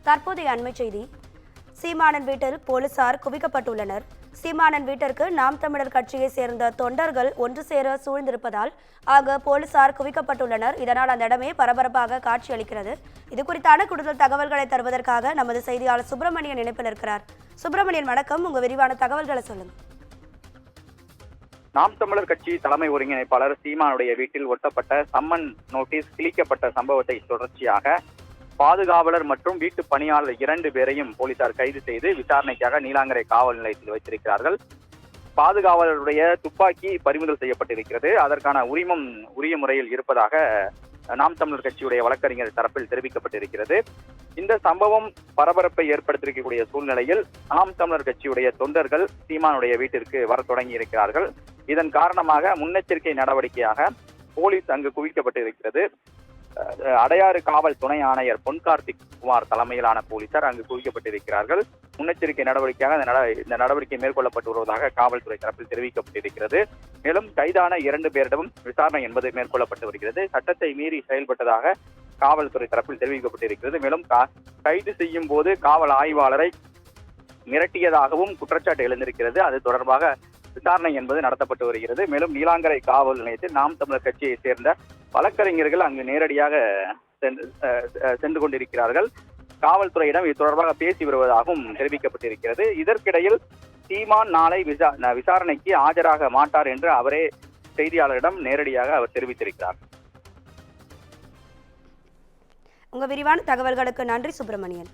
தற்போதைய அண்மை செய்தி. சீமானன் வீட்டில் போலீசார் குவிக்கப்பட்டுள்ளனர். சீமானன் வீட்டிற்கு நாம் தமிழர் கட்சியை சேர்ந்த தொண்டர்கள் ஒன்று சேர சூழ்ந்திருப்பதால் போலீசார் குவிக்கப்பட்டுள்ளனர். இதனால் அந்த இடமே பரபரப்பாக காட்சியளிக்கிறது. இது குறித்தான கூடுதல் தகவல்களை தருவதற்காக நமது செய்தியாளர் சுப்பிரமணியன் இணைப்பில் இருக்கிறார். சுப்பிரமணியன், வணக்கம். உங்க விரிவான தகவல்களை சொல்லுங்க. நாம் தமிழர் கட்சி தலைமை ஒருங்கிணைப்பாளர் சீமானுடைய வீட்டில் ஒட்டப்பட்ட சம்மன் நோட்டீஸ் கிழிக்கப்பட்ட சம்பவத்தை தொடர்ச்சியாக பாதுகாவலர் மற்றும் வீட்டு பணியாளர் 2 பேரையும் போலீசார் கைது செய்து விசாரணைக்காக நீலாங்கரை காவல் நிலையத்தில் வைத்திருக்கிறார்கள். பாதுகாவலருடைய துப்பாக்கி பறிமுதல் செய்யப்பட்டிருக்கிறது. அதற்கான உரிமம் உரிய முறையில் இருப்பதாக நாம் தமிழர் கட்சியுடைய வழக்கறிஞர் தரப்பில் தெரிவிக்கப்பட்டிருக்கிறது. இந்த சம்பவம் பரபரப்பை ஏற்படுத்தியிருக்கக்கூடிய சூழ்நிலையில் நாம் தமிழர் கட்சியுடைய தொண்டர்கள் சீமானுடைய வீட்டிற்கு வர தொடங்கி இருக்கிறார்கள். இதன் காரணமாக முன்னெச்சரிக்கை நடவடிக்கையாக போலீஸ் அங்கு குவிக்கப்பட்டிருக்கிறது. அடையாறு காவல் துணை ஆணையர் பொன் கார்த்திக் குமார் தலைமையிலான போலீசார் அங்கு குவிக்கப்பட்டிருக்கிறார்கள். முன்னெச்சரிக்கை நடவடிக்கையாக இந்த நடவடிக்கை மேற்கொள்ளப்பட்டு வருவதாக காவல்துறை தரப்பில் தெரிவிக்கப்பட்டிருக்கிறது. மேலும் கைதான 2 பேரிடமும் விசாரணை என்பது மேற்கொள்ளப்பட்டு வருகிறது. சட்டத்தை மீறி செயல்பட்டதாக காவல்துறை தரப்பில் தெரிவிக்கப்பட்டிருக்கிறது. மேலும் கைது செய்யும் போது காவல் ஆய்வாளரை மிரட்டியதாகவும் குற்றச்சாட்டு எழுந்திருக்கிறது. அது தொடர்பாக விசாரணை என்பது நடத்தப்பட்டு வருகிறது. மேலும் நீலாங்கரை காவல் நிலையத்தில் நாம் தமிழர் கட்சியை சேர்ந்த வழக்கறிஞர்கள் அங்கு நேரடியாக சென்று கொண்டிருக்கிறார்கள். காவல்துறையிடம் இது தொடர்பாக பேசி வருவதாகவும் தெரிவிக்கப்பட்டிருக்கிறது. இதற்கிடையில் சீமான் நாளை விசாரணைக்கு ஆஜராக மாட்டார் என்று அவரே செய்தியாளரிடம் நேரடியாக அவர் தெரிவித்திருக்கிறார். உங்க விரிவான தகவல்களுக்கு நன்றி சுப்பிரமணியன்.